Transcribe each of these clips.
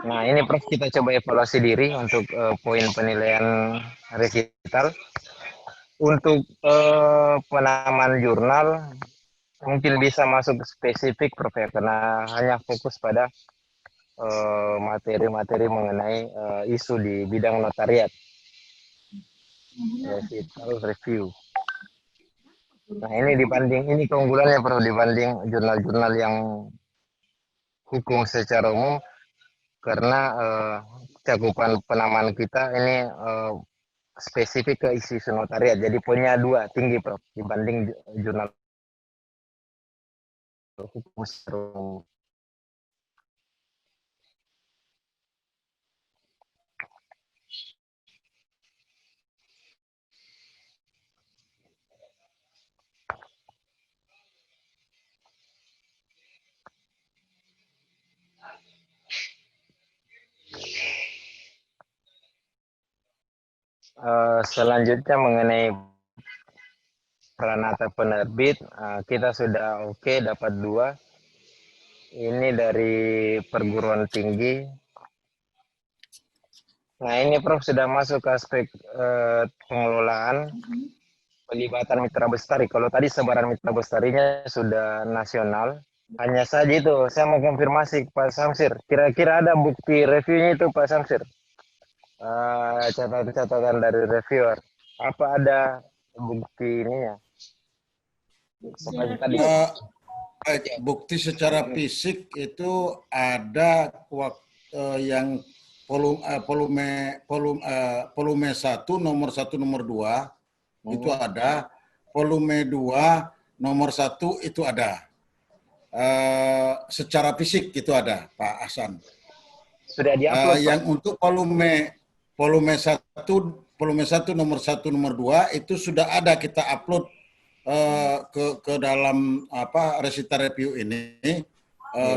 Nah, ini Prof kita coba evaluasi diri untuk poin penilaian resital. Untuk penamaan jurnal mungkin bisa masuk spesifik Prof ya, karena hanya fokus pada materi-materi mengenai isu di bidang notariat, recital review. Nah ini ini keunggulannya Prof dibanding jurnal-jurnal yang hukum secara umum, karena cakupan penamaan kita ini spesifik ke isu notariat, jadi poinnya 2 tinggi Prof dibanding jurnal hukum secara umum. Selanjutnya mengenai Pranata penerbit, kita sudah oke, dapat 2. Ini dari perguruan tinggi. Nah ini Prof sudah masuk ke aspek pengelolaan, pelibatan mitra bestari. Kalau tadi sebaran mitra bestarinya sudah nasional, hanya saja itu saya mau konfirmasi Pak Samsir, kira-kira ada bukti reviewnya itu Pak Samsir? Catatan-catatan dari reviewer, apa ada bukti ininya? Seperti tadi. Bukti secara fisik itu ada yang volume 1 nomor 1 nomor 2 itu ada, volume 2 nomor 1 itu ada. Secara fisik itu ada Pak Hasan. Sudah diupload yang Pak? Untuk volume 1 nomor 1 nomor 2 itu sudah ada, kita upload ke dalam resital review ini,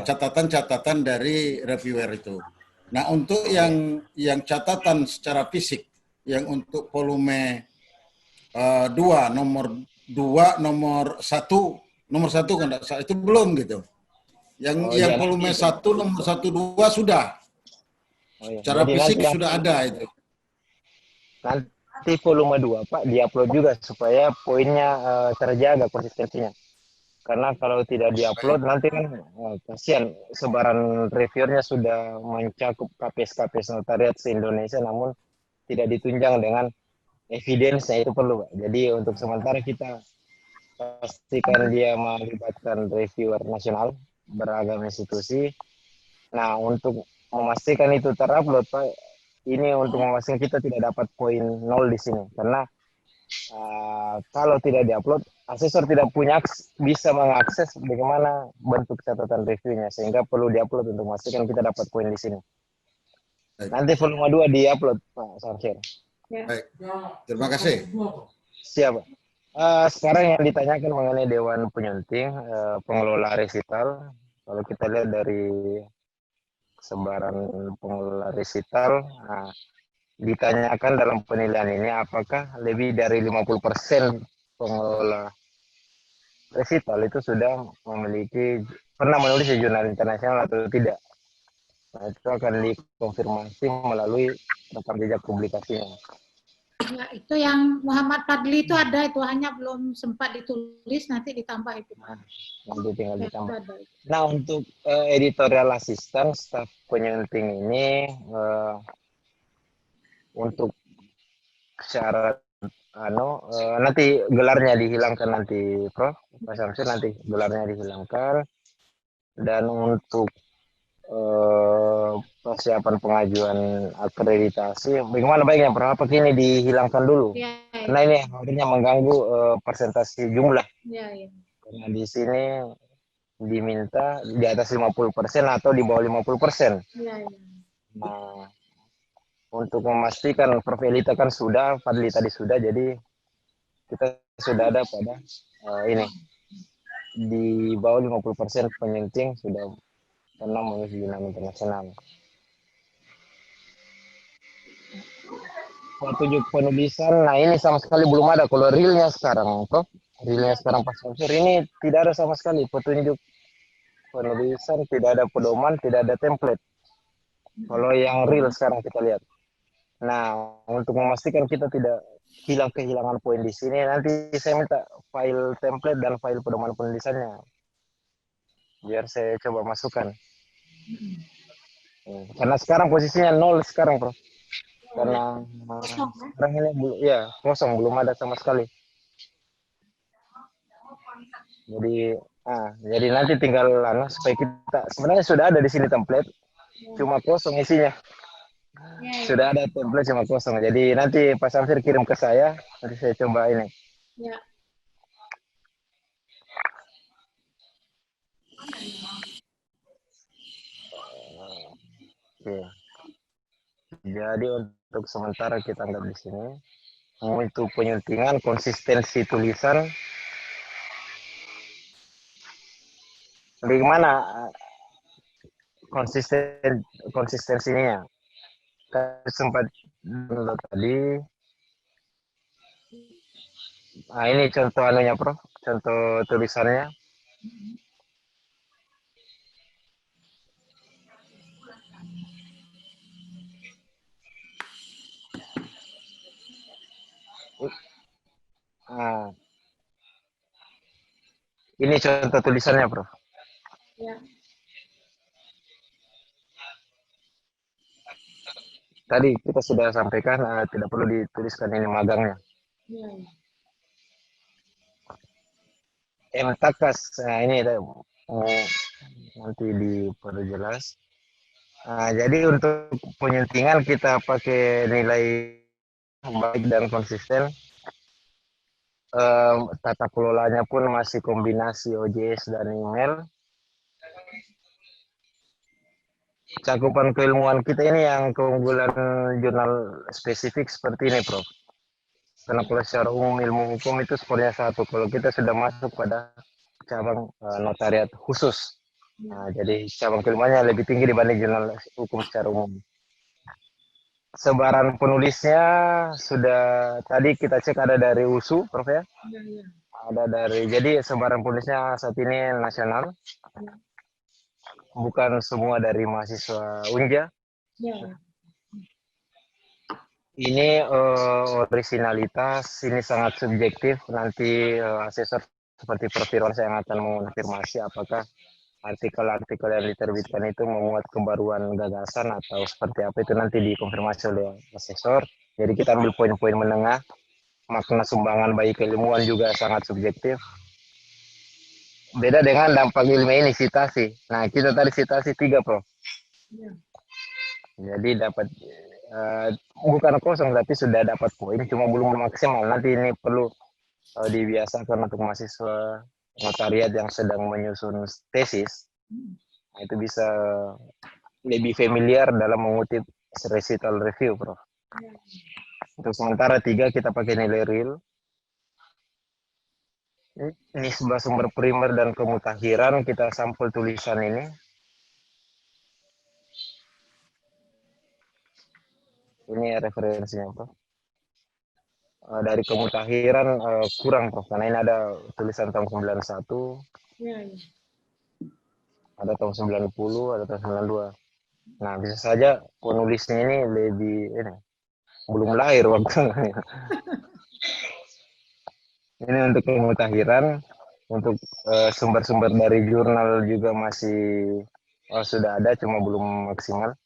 catatan-catatan dari reviewer itu. Nah, untuk yang catatan secara fisik, yang untuk volume 2 nomor 1 kan itu belum gitu. Yang volume 1 nomor 1 2 sudah. Secara fisik sudah ada itu. Nanti volume 2 Pak diupload juga supaya poinnya terjaga konsistensinya. Karena kalau tidak diupload nanti kan kasihan, sebaran reviewernya sudah mencakup KPS notariat se-Indonesia namun tidak ditunjang dengan evidence-nya, itu perlu Pak. Jadi untuk sementara kita pastikan dia melibatkan reviewer nasional beragam institusi. Nah untuk memastikan itu terupload Pak, ini untuk memastikan kita tidak dapat poin 0 di sini, karena kalau tidak diupload, asesor tidak bisa mengakses bagaimana bentuk catatan reviewnya, sehingga perlu diupload untuk memastikan kita dapat poin di sini. Nanti volume 2 diupload Pak Samsir. Baik, terima kasih. Siap Pak. Sekarang yang ditanyakan mengenai Dewan Penyunting, pengelola resital, kalau kita lihat dari sebaran pengelola resital, ditanyakan dalam penilaian ini apakah lebih dari 50% pengelola resital itu sudah pernah menulis di jurnal internasional atau tidak. Nah, itu akan dikonfirmasi melalui rekam jejak publikasinya. Ya, itu yang Muhammad Fadli itu ada, itu hanya belum sempat ditulis, nanti ditambah itu. Nanti tinggal ditambah. Nah, untuk editorial assistant staf penyunting ini untuk syarat nanti gelarnya dihilangkan nanti Prof. Pak Samsir, nanti gelarnya dihilangkan. Dan untuk persiapan pengajuan akreditasi, bagaimana baiknya Prof? Apa ini dihilangkan dulu? Ya. Karena ini akhirnya mengganggu presentasi jumlah. Ya. Karena di sini diminta di atas 50% atau di bawah 50%. Ya. Nah, untuk memastikan Prof Elita kan sudah, Fadli tadi sudah, jadi kita sudah ada pada ini di bawah 50% penyunting sudah pernah menuju jurnal internasional. Petunjuk penulisan, nah ini sama sekali belum ada. Kalau realnya sekarang, Prof, realnya sekarang pas unsur ini tidak ada sama sekali petunjuk penulisan, tidak ada pedoman, tidak ada template. Kalau yang real sekarang kita lihat. Nah, untuk memastikan kita tidak kehilangan poin di sini, nanti saya minta file template dan file pedoman penulisannya. Biar saya coba masukkan. Karena sekarang posisinya nol sekarang, Prof. Karena Kosong ya. sekarang ini ya kosong, belum ada sama sekali. Jadi nanti tinggal supaya kita sebenarnya sudah ada di sini template, cuma kosong isinya. Ya, Sudah ada template cuma kosong. Jadi nanti Pak Samsir kirim ke saya, nanti saya coba ini. ya. Oke. Jadi untuk sementara kita anggap di sini. Untuk penyuntingan konsistensi tulisan, bagaimana konsistensinya? Sempat dulu tadi. Nah, ini contoh anunya, Prof. Contoh tulisannya. Nah, ini contoh tulisannya, Prof. Ya. Tadi kita sudah sampaikan tidak perlu dituliskan ini magangnya. Ya, ya. Takas, nah ini nanti diperjelas. Nah, jadi untuk penyuntingan kita pakai nilai baik dan konsisten. Tata kelolanya pun masih kombinasi OJS dan email. Cakupan keilmuan kita ini yang keunggulan jurnal spesifik seperti ini, Prof. Karena kalau secara umum ilmu hukum itu skornya 1. Kalau kita sudah masuk pada cabang notariat khusus. Nah, jadi cabang keilmuannya lebih tinggi dibanding jurnal hukum secara umum. Sebaran penulisnya sudah tadi kita cek ada dari USU, Prof ya. Ada jadi sebaran penulisnya saat ini nasional. Bukan semua dari mahasiswa Unja. Ya. Ini originalitas, ini sangat subjektif. Nanti asesor seperti Prof. Irwansyah yang akan mengonfirmasi apakah artikel-artikel yang diterbitkan itu memuat kebaruan gagasan atau seperti apa, itu nanti dikonfirmasi oleh asesor. Jadi kita ambil poin-poin menengah. Makna sumbangan bagi keilmuan juga sangat subjektif. Beda dengan dampak ilmiah ini, citasi. Nah, kita tadi citasi 3, Prof. Ya. Jadi dapat bukan kosong, tapi sudah dapat poin, cuma belum maksimal. Nanti ini perlu dibiasakan untuk mahasiswa notariat yang sedang menyusun tesis. Nah, itu bisa lebih familiar dalam mengutip recital review, Prof. Untuk sementara 3 kita pakai nilai real. Ini sebuah sumber primer dan kemutakhiran, kita sampel tulisan ini. Ini referensinya, Prof. Dari kemutakhiran kurang, Prof. Karena ini ada tulisan tahun 91, Ya, ya. ada tahun 90, ada tahun 92. Nah, bisa saja penulisnya ini belum lahir waktu. Ini untuk kemutakhiran. Untuk sumber-sumber dari jurnal juga masih sudah ada, cuma belum maksimal.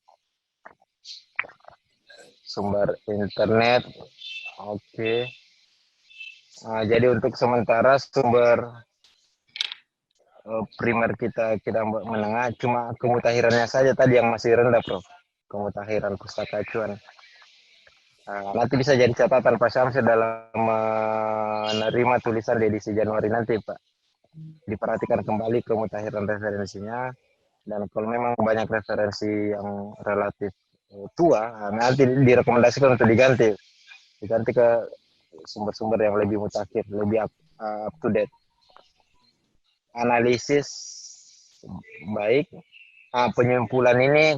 Sumber internet, oke. Nah, jadi untuk sementara sumber primer kita menengah, cuma kemutakhirannya saja tadi yang masih rendah, Prof. Kemutakhiran pustaka acuan. Nah, nanti bisa jadi catatan Pak Syamsir dalam menerima tulisan di edisi Januari nanti, Pak. Diperhatikan kembali kemutakhiran referensinya, dan kalau memang banyak referensi yang relatif tua, nanti direkomendasikan untuk diganti ke sumber-sumber yang lebih mutakhir, lebih up to date. analisis baik. Nah, penyimpulan ini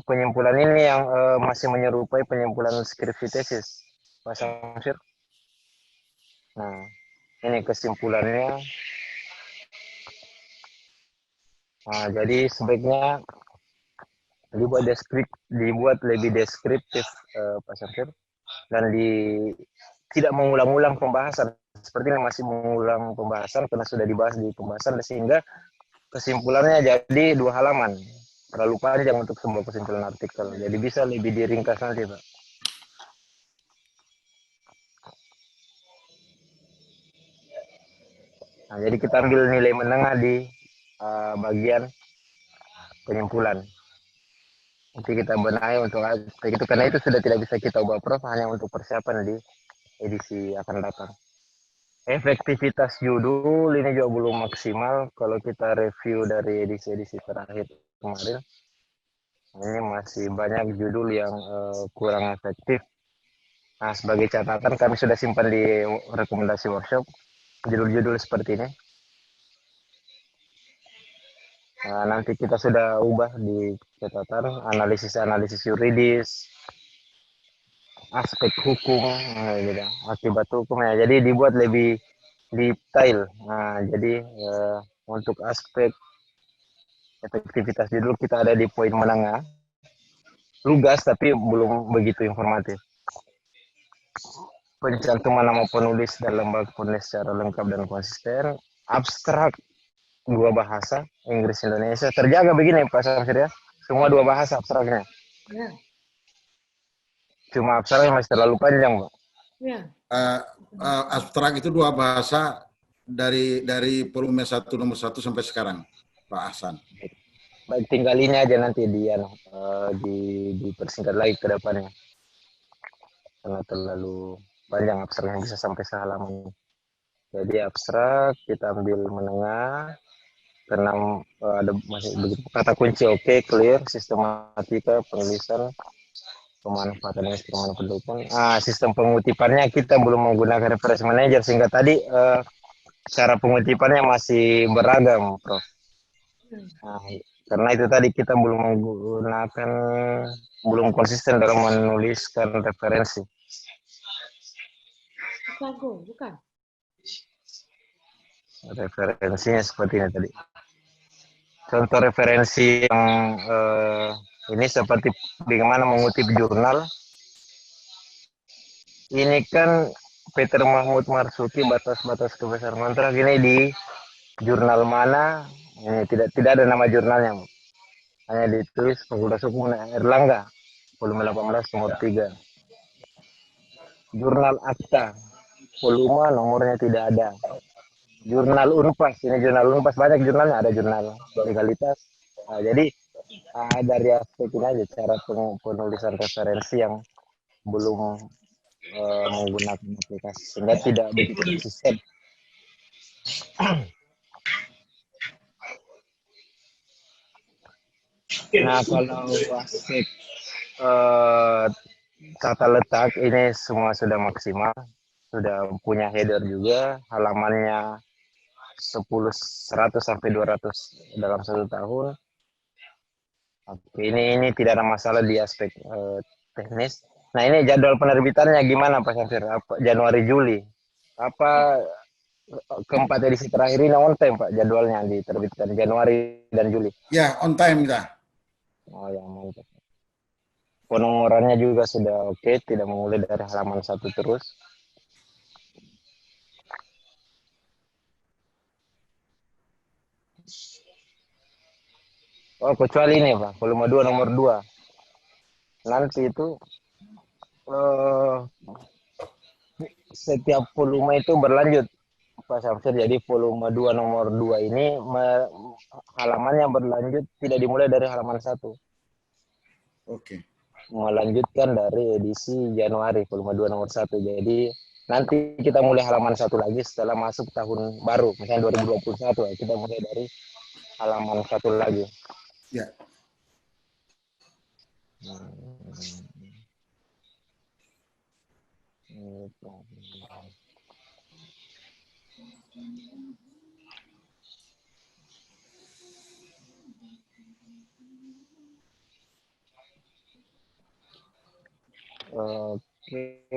yang masih menyerupai penyimpulan skripsi tesis, Pak Samsir. Nah, ini kesimpulannya. Nah, jadi sebaiknya dibuat lebih deskriptif, Pak Samsir, dan tidak mengulang-ulang pembahasan. Seperti ini masih mengulang pembahasan karena sudah dibahas di pembahasan, sehingga kesimpulannya jadi 2 halaman. Terlalu panjang untuk sebuah kesimpulan artikel. Jadi bisa lebih diringkas nanti, Pak. Nah, jadi kita ambil nilai menengah di bagian penyimpulan. Nanti kita benahi untuk itu, karena itu sudah tidak bisa kita ubah, Prof, hanya untuk persiapan di edisi akan datang. Efektivitas judul ini juga belum maksimal kalau kita review dari edisi-edisi terakhir kemarin. Ini masih banyak judul yang kurang efektif. Nah, sebagai catatan kami sudah simpan di rekomendasi workshop judul-judul seperti ini. Nah, nanti kita sudah ubah di catatan analisis yuridis, aspek hukum, gitu, akibat hukum ya. Jadi dibuat lebih detail. Nah, jadi untuk aspek efektivitas judul kita ada di poin menengah, lugas tapi belum begitu informatif. Pencantuman nama penulis dan lembaga penulis secara lengkap dan konsisten, abstrak 2 bahasa, Inggris Indonesia. Terjaga begini Pak Samsir ya, semua 2 bahasa abstraknya. Ya. Cuma abstraknya masih terlalu panjang, Pak. Ya. Abstrak itu 2 bahasa dari volume 1 nomor 1 sampai sekarang, Pak Hasan. Baik, tinggal ini aja nanti dipersingkat lagi ke depannya. Karena terlalu panjang abstraknya, bisa sampai sehalaman. Jadi abstrak kita ambil menengah, karena ada masih begitu kata kunci clear, sistematika, penulisan, pemanfaatan instrumen pendukung. Sistem pengutipannya kita belum menggunakan reference manager, sehingga tadi cara pengutipannya masih beragam, Prof. Nah, karena itu tadi kita belum konsisten dalam menuliskan referensi. Chicago, bukan? Referensinya seperti ini tadi. Contoh referensi yang ini seperti bagaimana mengutip jurnal. Ini kan Peter Mahmud Marzuki, batas-batas kebesaran kontrak, ini di jurnal mana? Ini tidak ada nama jurnalnya. Hanya ditulis Fakultas Hukum Erlangga, volume 18 nomor 3. Jurnal Akta, volume nomornya tidak ada. Jurnal Unpas, ini jurnal Unpas, banyak jurnalnya, ada jurnal legalitas. Nah, jadi dari aspek ini aja cara penulisan referensi yang belum menggunakan aplikasi, sehingga tidak begitu konsisten. Nah, kalau aspek tata letak ini semua sudah maksimal, sudah punya header juga, halamannya 100 sampai 200 dalam 1 tahun. Oke, ini tidak ada masalah di aspek teknis. Nah, ini jadwal penerbitannya gimana Pak Syamsir? Januari Juli? Apa keempat edisi terakhir ini on time Pak jadwalnya diterbitkan Januari dan Juli? Ya, on time dah. Oh ya, mantap. Penomorannya juga sudah oke, tidak memulai dari halaman 1 terus. Oh, kecuali ini Pak, volume 2 nomor 2. Nanti itu setiap volume itu berlanjut Pak Syamsir. Jadi volume 2 nomor 2 ini halamannya berlanjut, tidak dimulai dari halaman 1. Oke. Melanjutkan dari edisi Januari volume 2 nomor 1. Jadi nanti kita mulai halaman 1 lagi setelah masuk tahun baru, misalnya 2021, kita mulai dari halaman 1 lagi. Ya. Oke.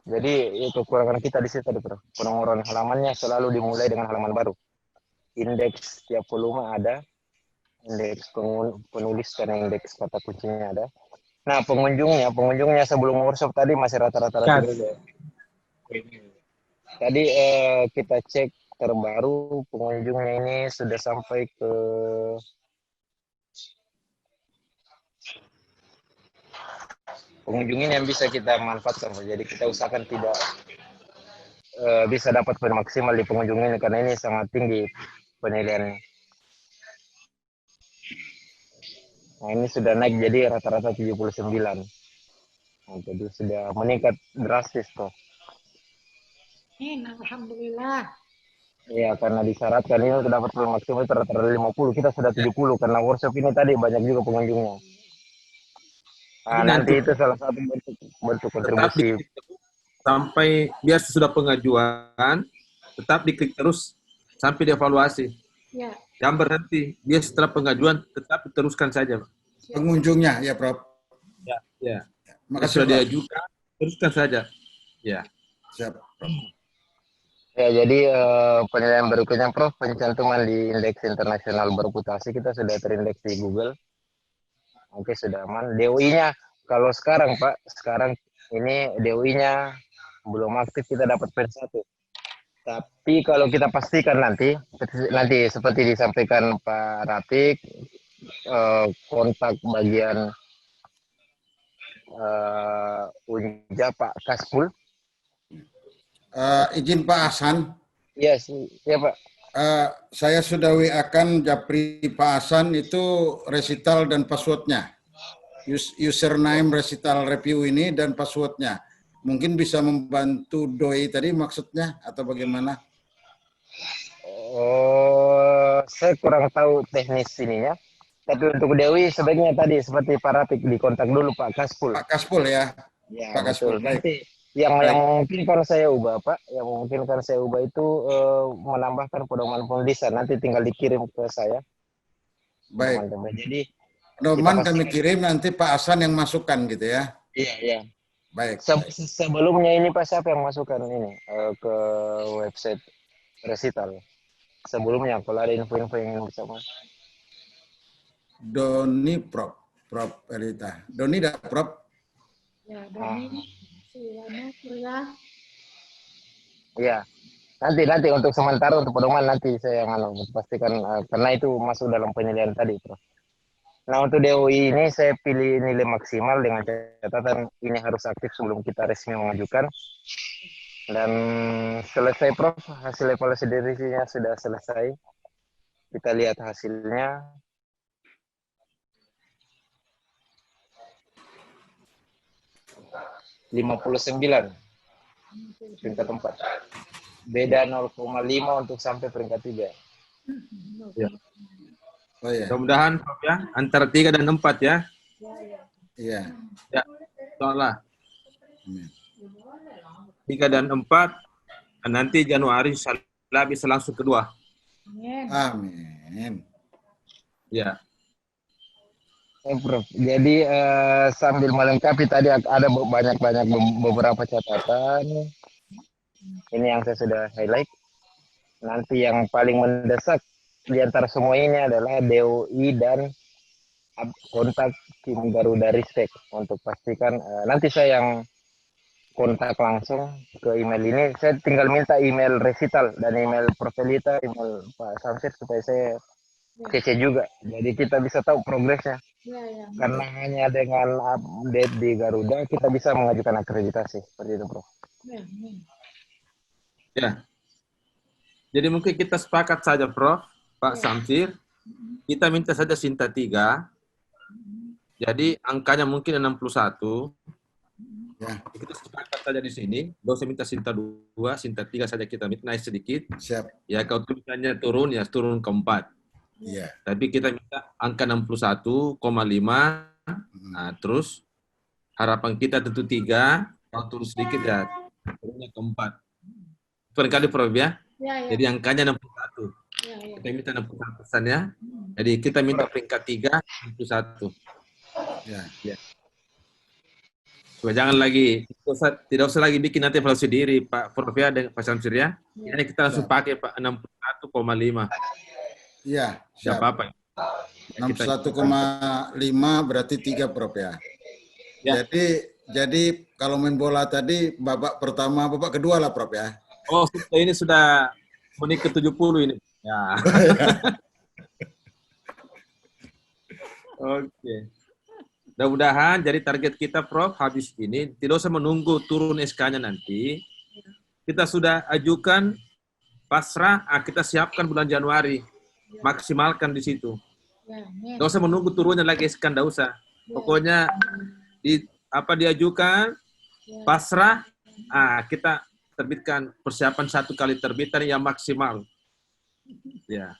Jadi kekurangan kita di situ, Prof. Penomoran halamannya selalu dimulai dengan halaman baru. Indeks tiap volume ada, indeks penulis dan indeks kata kuncinya ada. Nah, pengunjungnya sebelum workshop tadi masih rata-rata juga. Tadi kita cek terbaru pengunjungnya ini sudah sampai ke pengunjung ini yang bisa kita manfaatkan. Jadi kita usahakan tidak bisa dapat poin maksimal di pengunjung ini karena ini sangat tinggi penilaiannya. Nah, ini sudah naik jadi rata-rata 79. Nah, jadi sudah meningkat drastis tuh. Alhamdulillah. Iya, karena disyaratkan ini untuk dapat poin maksimal rata-rata 50, kita sudah 70 karena workshop ini tadi banyak juga pengunjungnya. Nah, nanti itu salah satu bentuk kontribusi. Sampai biar sesudah pengajuan, tetap diklik terus sampai dievaluasi. Ya. Jangan berhenti. Dia setelah pengajuan tetap diteruskan saja. Pengunjungnya, ya Prof. Ya. Makasih, sudah diajukan, teruskan saja. Ya. Siap, Prof. Ya, jadi penilaian berikutnya, Prof, pencantuman di indeks internasional bereputasi kita sudah terindeks di Google. Oke, sudah aman. DOI-nya, kalau sekarang, Pak, sekarang ini DOI-nya belum aktif, kita dapat P1. Tapi kalau kita pastikan nanti seperti disampaikan Pak Rafiq, kontak bagian Unja Pak Kaspul. Izin Pak Hasan. Yes, ya Pak. Saya sudah WA-kan Japri Pak Hasan itu resital dan passwordnya. Username resital review ini dan passwordnya. Mungkin bisa membantu doi tadi maksudnya atau bagaimana? Oh, saya kurang tahu teknis ininya. Tapi untuk Dewi sebaiknya tadi seperti Pak Rafiq dikontak dulu Pak Kaspul. Pak Kaspul ya. Ya, Pak Kaspul. betul. Nanti yang mungkin kan saya ubah Pak, yang mungkin kan saya ubah itu menambahkan pedoman penulisan. Nanti tinggal dikirim ke saya. Baik. Jadi pedoman kami kirim, nanti Pak Hasan yang masukkan gitu ya. Iya, iya. Baik. Sebelumnya ini Pak siapa yang masukkan ini ke website resital? Sebelumnya kalau ada info-info yang ingin bersama. Doni Prof Erita. Doni dah Prof. Ya, Doni. Ya. Iya. Nanti untuk sementara untuk pedoman nanti saya yang pastikan karena itu masuk dalam penilaian tadi, Prof. Nah, untuk DOI ini saya pilih nilai maksimal dengan catatan ini harus aktif sebelum kita resmi mengajukan. Dan selesai, Prof. Hasil evaluasi dirinya sudah selesai. Kita lihat hasilnya. (59) peringkat 4. Beda 0,5 untuk sampai peringkat 3. Ya. Oh, ya. Mudah-mudahan Prof ya, antara 3 dan 4 ya. Iya. Ya, soalnya 3 dan 4 nanti Januari bisa langsung kedua. Amin. Ya. Prof. Jadi sambil melengkapi tadi ada banyak beberapa catatan. Ini yang saya sudah highlight. Nanti yang paling mendesak di antara semua ini adalah DOI dan kontak tim Garuda Ristek untuk pastikan nanti saya yang kontak langsung ke email ini. Saya tinggal minta email resital dan email Profelita, email Pak Samsir supaya saya kece juga. Jadi kita bisa tahu progresnya. Ya. Karena hanya dengan update di Garuda kita bisa mengajukan akreditasi seperti itu, Prof. Ya. Jadi mungkin kita sepakat saja, Prof. Pak Samsir, kita minta saja Sinta 3. Jadi angkanya mungkin 61. Ya. Kita sepakat saja di sini. Dosen minta Sinta 2, Sinta 3 saja kita minta naik sedikit. Siap. Ya, kalau tulisannya turun, ya turun ke 4. Iya. Tapi kita minta angka 61,5. Nah, terus harapan kita tentu 3. Kalau turun sedikit ya turunnya ke 4. Barangkali Prof ya. Ya. Jadi angkanya 61. Ya. Kita minta 61% ya. Jadi kita minta peringkat 3, 61. Ya. Ya. Jangan lagi, tidak usah lagi bikin nanti evaluasi diri, Pak Prof ya, dengan Pak Samsir ya. Ini kita langsung pakai Pak 61,5. Iya, Tidak siap. apa-apa. 61,5 berarti 3 Prof ya. Ya. Jadi kalau main bola tadi babak pertama, babak kedua lah Prof ya. Oh, ini sudah menit ke-70 ini. Ya. Oke. Mudah-mudahan jadi target kita Prof habis ini tidak usah menunggu turun SK-nya nanti. Kita sudah ajukan pasrah, kita siapkan bulan Januari. Maksimalkan di situ. Tidak usah menunggu turunnya lagi SK, tidak usah. Pokoknya diajukan pasrah, kita terbitkan persiapan 1 kali terbitan yang maksimal. Ya.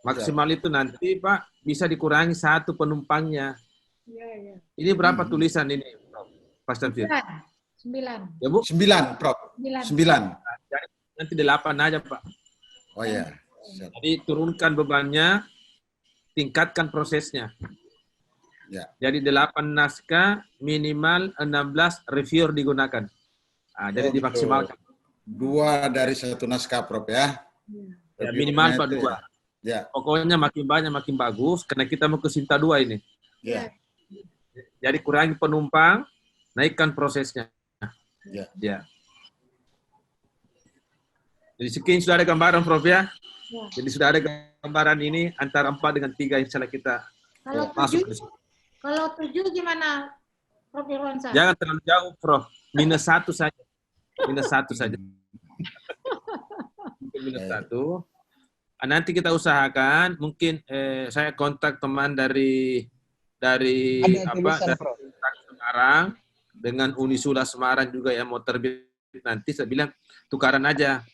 Maksimal itu nanti Pak bisa dikurangi 1 penumpangnya. Ini berapa tulisan ini, Prof? Pak Samsir? 9. Ya, Bu? 9, Prof. 9. Nanti 8 aja, Pak. Oh ya. Jadi turunkan bebannya, tingkatkan prosesnya. Ya. Jadi 8 naskah, minimal 16 reviewer digunakan. Jadi dimaksimalkan. 2 dari 1 naskah, Prof ya. Ya, minimal Pak 2. Ya. Pokoknya makin banyak makin bagus, karena kita mau ke Sinta 2 ini. Ya. Jadi kurangi penumpang, naikkan prosesnya. Ya. Jadi sekian sudah ada gambaran Prof ya. Jadi sudah ada gambaran ini antara 4 dengan 3 insya Allah kita masuk ke situ. Kalau 7 gimana Prof Irwansyah? Jangan terlalu jauh Prof. -1 saja. -1 saja. -1. Nanti kita usahakan mungkin saya kontak teman dari Semarang dengan Unisula Semarang juga yang mau terbit nanti, saya bilang tukaran aja,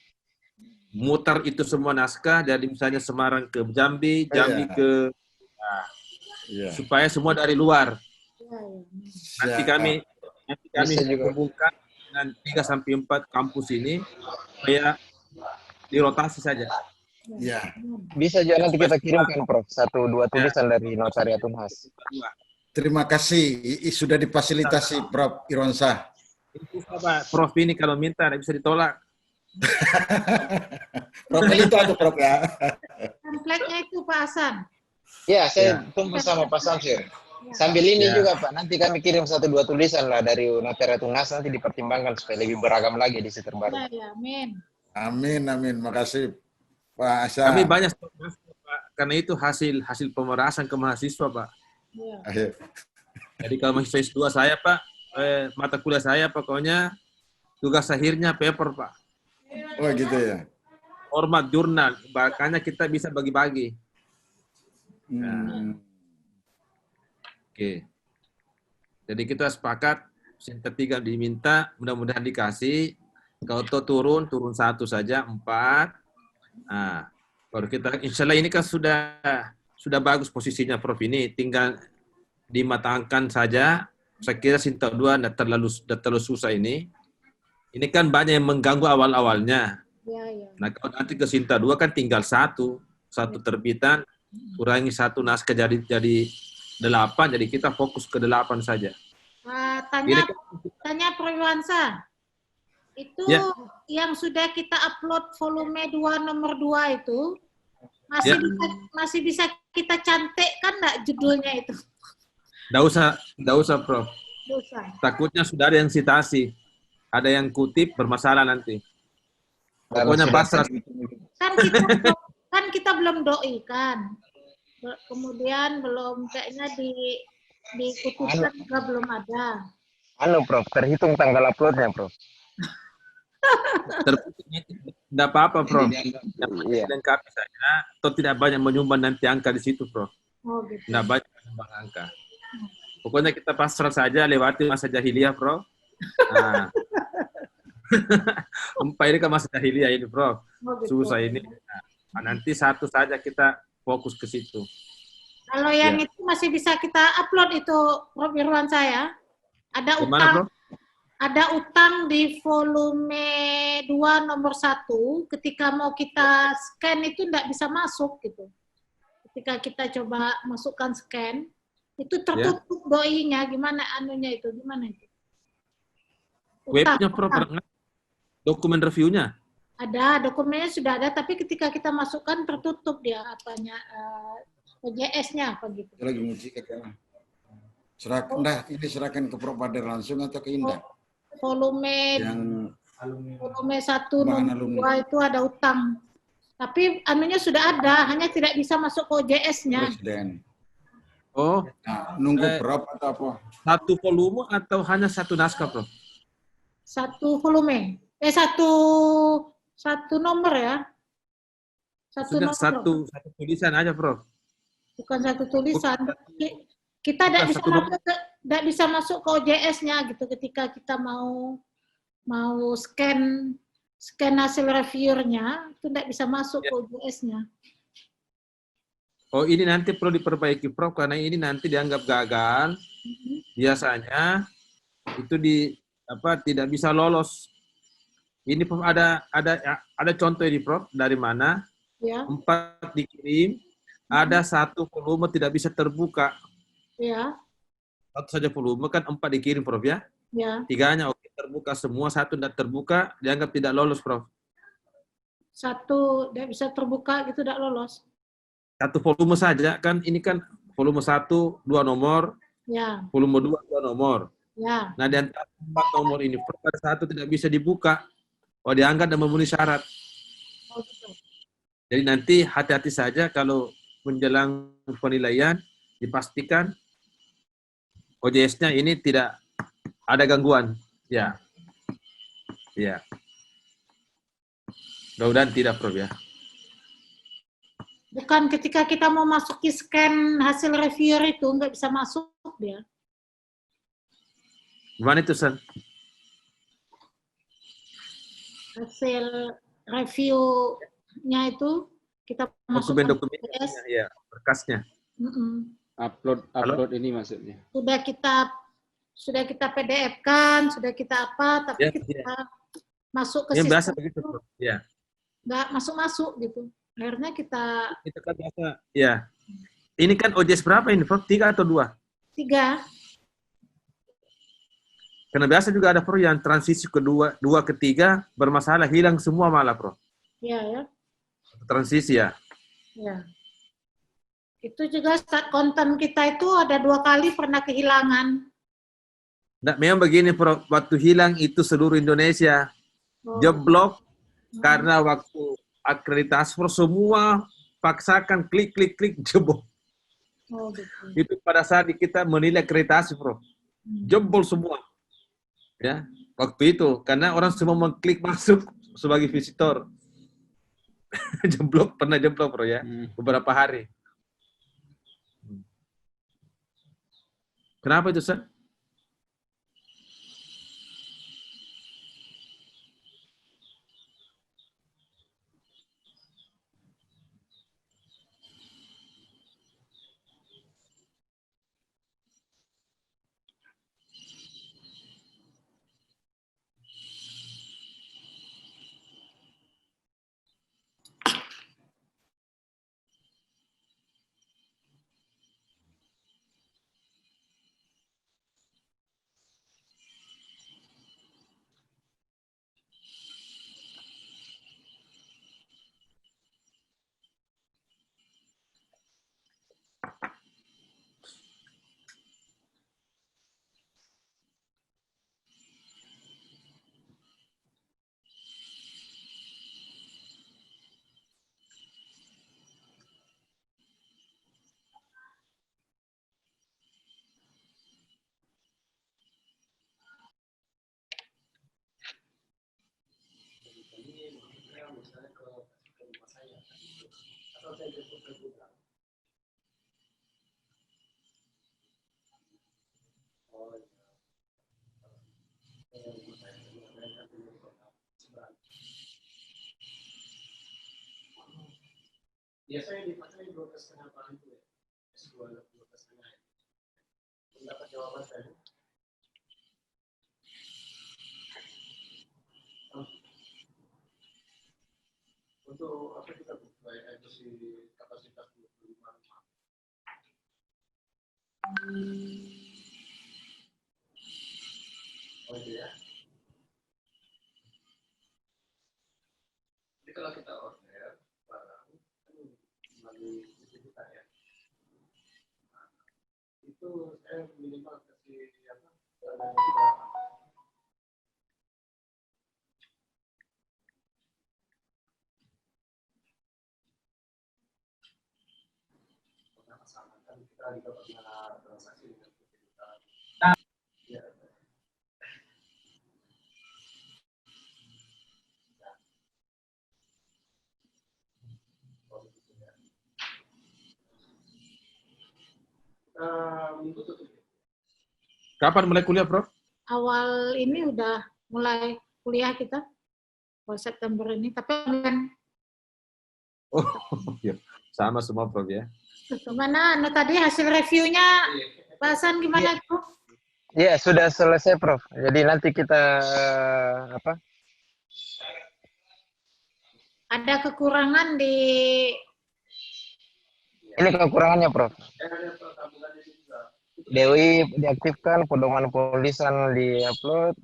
mutar itu semua naskah dari misalnya Semarang ke Jambi, Jambi ke supaya semua dari luar. Nanti kami hubungkan dengan 3-4 kampus ini supaya dirotasi saja. Ya. Bisa juga nanti kita kirimkan Prof 1-2 tulisan dari Notariat Unhas. Terima kasih, sudah difasilitasi Prof Irwansyah. Prof ini kalau minta bisa ditolak. Prof itu atau Prof ya? Template-nya itu Pak Hasan. Ya, saya tunggu sama Pak Samsir. Sambil ini juga Pak, nanti kami kirim 1-2 tulisan lah dari Notariat Unhas, nanti dipertimbangkan supaya lebih beragam lagi edisi terbaru. Ya, amin. Amin. Makasih Pak Hasan. Kami banyak Pak, karena itu hasil pemerasan ke mahasiswa Pak. Ya. Jadi kalau mahasiswa S2 saya Pak, mata kuliah saya pokoknya tugas akhirnya paper Pak. Oh gitu ya. Format jurnal, makanya kita bisa bagi-bagi. Oke. Jadi kita sepakat Sinta 3 diminta, mudah-mudahan dikasih. Kalau turun 1 saja, 4. Baru kita, insya Allah ini kan sudah bagus posisinya Prof ini, tinggal dimatangkan saja. Saya kira Sinta 2 tidak terlalu susah ini. Ini kan banyak yang mengganggu awal-awalnya. Nah kalau nanti ke Sinta 2 kan tinggal 1 terbitan, kurangi 1 naskah jadi 8, jadi kita fokus ke 8 saja. Tanya Prof Irwansyah. Itu yang sudah kita upload volume 2 nomor 2 itu masih bisa kita cantikkan enggak judulnya itu? Enggak usah Prof. Takutnya sudah ada yang sitasi. Ada yang kutip bermasalah nanti. Pokoknya pasrah. Kan kita belum doi kan. Kemudian belum kayaknya di kutipan juga belum ada. Prof, terhitung tanggal uploadnya Prof. Tidak apa-apa Prof. Yang lengkapi saja, atau tidak banyak menyumbang nanti angka di situ Prof. Gitu. Tidak banyak menyumbang angka. Pokoknya kita pasrah saja, lewati masa jahiliyah Prof. Ini kan masa jahiliyah ini Prof. Gitu. Susah ini. Nanti 1 saja kita fokus ke situ. Kalau yang itu masih bisa kita upload itu Prof Irwansyah ya. Ada utang. Gimana, Prof? Ada utang di volume 2 nomor 1, ketika mau kita scan itu tidak bisa masuk gitu. Ketika kita coba masukkan scan, itu tertutup doi-nya, gimana itu? Webnya Prof, dokumen reviewnya. Ada, dokumennya sudah ada, tapi ketika kita masukkan tertutup dia apanya, OJS-nya apa gitu. Saya lagi nguci ke kanan. Ini serahkan ke Prof Badar langsung atau ke Indah? Volume Yang volume 1 bahan nomor 2 itu ada utang. Tapi anunya sudah ada, hanya tidak bisa masuk ke OJS-nya. Presiden. Oh, Nah, nunggu berapa atau apa? satu volume atau hanya satu naskah, Prof? Satu volume. Satu nomor ya. Satu Maksudnya nomor. satu tulisan aja, Prof. Bukan satu tulisan. Kita tidak bisa masuk ke OJS-nya gitu ketika kita mau scan hasil reviewernya, itu tidak bisa masuk ke OJS-nya. Oh, ini nanti perlu diperbaiki, Prof, karena ini nanti dianggap gagal. Biasanya itu tidak bisa lolos. Ini Prof, ada contoh ini, Prof, dari mana? Ya. 4 dikirim, ada 1 volume tidak bisa terbuka. Ya. Satu saja volume kan 4 dikirim, Prof, ya? Ya. 3-nya oke terbuka semua, 1 tidak terbuka dianggap tidak lolos, Prof. 1 tidak bisa terbuka gitu tidak lolos. 1 volume saja kan, ini kan volume 1 2 nomor, ya. Volume 2 2 nomor. Ya. Nah, di antara 4 nomor ini, Prof, ada 1 tidak bisa dibuka. Oh, dianggap dan memenuhi syarat. Oh, gitu. Jadi nanti hati-hati saja kalau menjelang penilaian dipastikan OJS-nya ini tidak ada gangguan. Ya. Ya. Mudah-mudahan tidak, Prof, ya. Bukan ketika kita mau masuki scan hasil reviewer itu nggak bisa masuk dia. Gimana itu, San? Hasil review-nya itu kita masukkan Dokumen-dokumennya, ya, berkasnya. Upload ini maksudnya. Sudah kita PDF-kan, sudah kita apa, tapi kita masuk ke sistem. Biasa sistem begitu, itu Prof. Ya. nggak masuk gitu. Akhirnya kita kan biasa. Ya. Ini kan OJS berapa ini, Prof? 3 atau 2? 3. Karena biasa juga ada, Prof, yang transisi kedua, 2 ke 3 bermasalah, hilang semua malah, Prof. Iya, ya. Transisi, ya. Ya. Itu juga start konten kita itu ada 2 kali pernah kehilangan. Nah, memang begini, Prof, waktu hilang itu seluruh Indonesia. Jeblok karena waktu akreditasi, Prof, semua paksakan klik jebol. Oh, gitu. Itu pada saat kita menilai akreditasi, Prof. Jebol semua. Ya, waktu itu karena orang semua mengklik masuk sebagai visitor. Pernah jeblok, Prof, ya. Beberapa hari. Kenapa itu, San? Biasanya dipakai 12,5 tahun itu ya. S2 12,5. Mendapat jawaban tadi. Untuk apa kita butuh kapasitas 25 rumah. Oh iya ya. dari kita ya. Itu saya minimal kasih apa? Sama kan kita juga pernah transaksi dengan kita. Ya. Kapan mulai kuliah, Prof? Awal ini udah mulai kuliah kita, awal September ini, tapi kan Oh, iya. Sama semua, Prof ya. gimana? Nah, tadi hasil reviewnya bahasan gimana tuh? Ya, sudah selesai, Prof. Jadi nanti kita apa? Ada kekurangan di Ini kekurangannya, Prof. DOI diaktifkan, pedoman penulisan di-upload,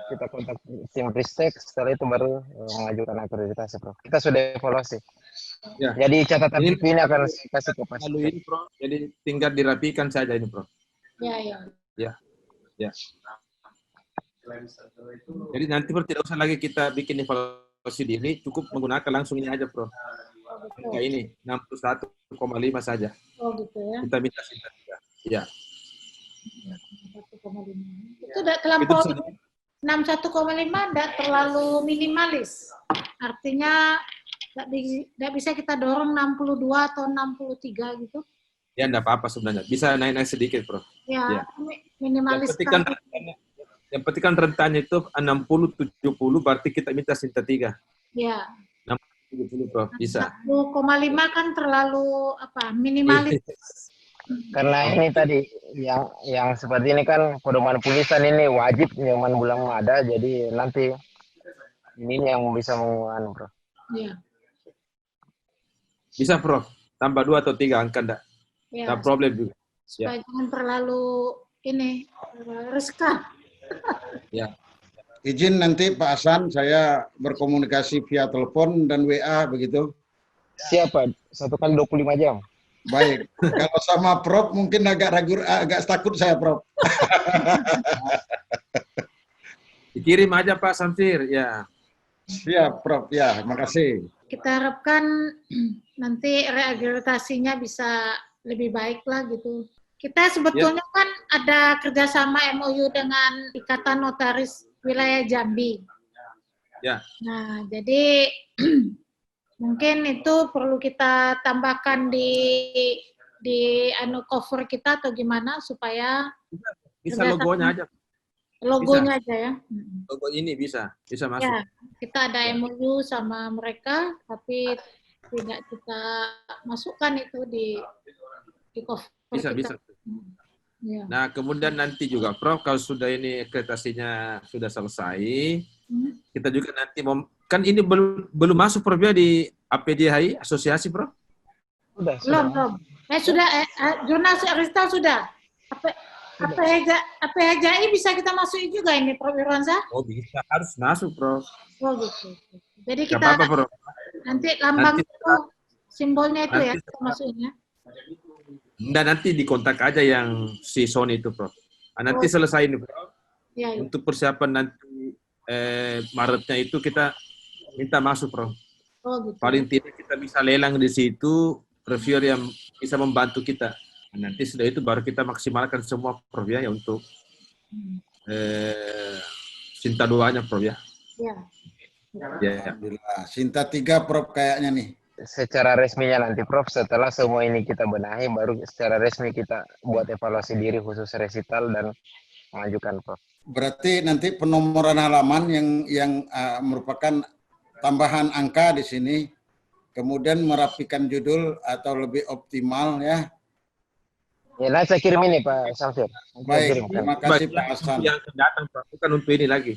kita kontak tim Ristek, setelah itu baru mengajukan akreditasi, Prof. Kita sudah evaluasi. Ya. Jadi catatan Ini ini akan saya kasih ke Pak. Lalu ini, Prof. Jadi tinggal dirapikan saja ini, Prof. ya. Ya. Ya. Jadi nanti Prof, tidak usah lagi kita bikin evaluasi diri, cukup menggunakan langsung ini aja, Prof. Kayak ini 61,5 saja. Oh gitu ya. Kita minta sintetika. Ya. 1,5. Itu udah terlampau 61,5 enggak terlalu minimalis. Artinya enggak bisa kita dorong 62 atau 63 gitu. Ya, enggak apa-apa sebenarnya. Bisa naik-naik sedikit, Prof. Ya, minimalis. Yang penting kan rentannya itu 60-70, berarti kita minta sintetika. Ya. 60-70, Prof. Bisa. 1,5 kan terlalu apa? Minimalis. Karena ini tadi yang seperti ini kan pedoman tulisan ini wajib zaman bulan ada, jadi nanti ini yang bisa menguan, Prof. Iya. Bisa, Prof. Tambah 2 atau 3 angka enggak? Ya, Enggak problem juga. supaya jangan terlalu ini riskan. Ya. Izin nanti Pak Hasan, saya berkomunikasi via telepon dan WA begitu. Siapa? 1 kali 25 jam. Baik. Kalau sama Prof mungkin agak ragu, agak takut saya, Prof. Dikirim aja Pak Samsir, ya. Siap, Prof. Ya, makasih. Kita harapkan nanti reakreditasinya bisa lebih baik lah gitu. Kita sebetulnya kan ada kerjasama MOU dengan Ikatan Notaris Wilayah Jambi. Ya. Nah, jadi mungkin itu perlu kita tambahkan di cover kita atau gimana supaya Bisa logonya aja. Logonya aja ya. Logo ini bisa masuk. Ya, kita ada MOU sama mereka, tapi tidak kita masukkan itu di cover Bisa. kita. Ya. Nah, kemudian nanti juga Prof, kalau sudah ini akreditasinya sudah selesai, kita juga nanti kan ini belum masuk Prof ya di APDHI asosiasi Prof? Belum. Jurnal Arista sudah. APHJI bisa kita masukin juga ini Prof Irwansa? Oh bisa, harus masuk Prof. Oh gitu. Jadi Gak kita apa-apa, Prof. nanti lambang Nanti, itu simbolnya itu nanti, ya kita masukin ya. Dan nanti dikontak aja yang si Sony itu Prof. Nah, nanti selesai ini Prof. Ya. Untuk persiapan nanti Maretnya itu kita minta masuk Prof. Oh gitu. Paling tidak kita bisa lelang di situ reviewer yang bisa membantu kita. Nah, nanti sudah itu baru kita maksimalkan semua Prof ya untuk Sinta 2-nya Prof ya. Ya. Ya. Alhamdulillah. Sinta 3 Prof kayaknya nih. Secara resminya nanti Prof, setelah semua ini kita benahi, baru secara resmi kita buat evaluasi diri khusus resital dan mengajukan Prof. Berarti nanti penomoran halaman yang merupakan tambahan angka di sini, kemudian merapikan judul atau lebih optimal ya. Ya, nanti saya kirim ini Pak Samsir. Baik, terima kasih Pak Hasan. Yang akan datang Prof, bukan untuk ini lagi.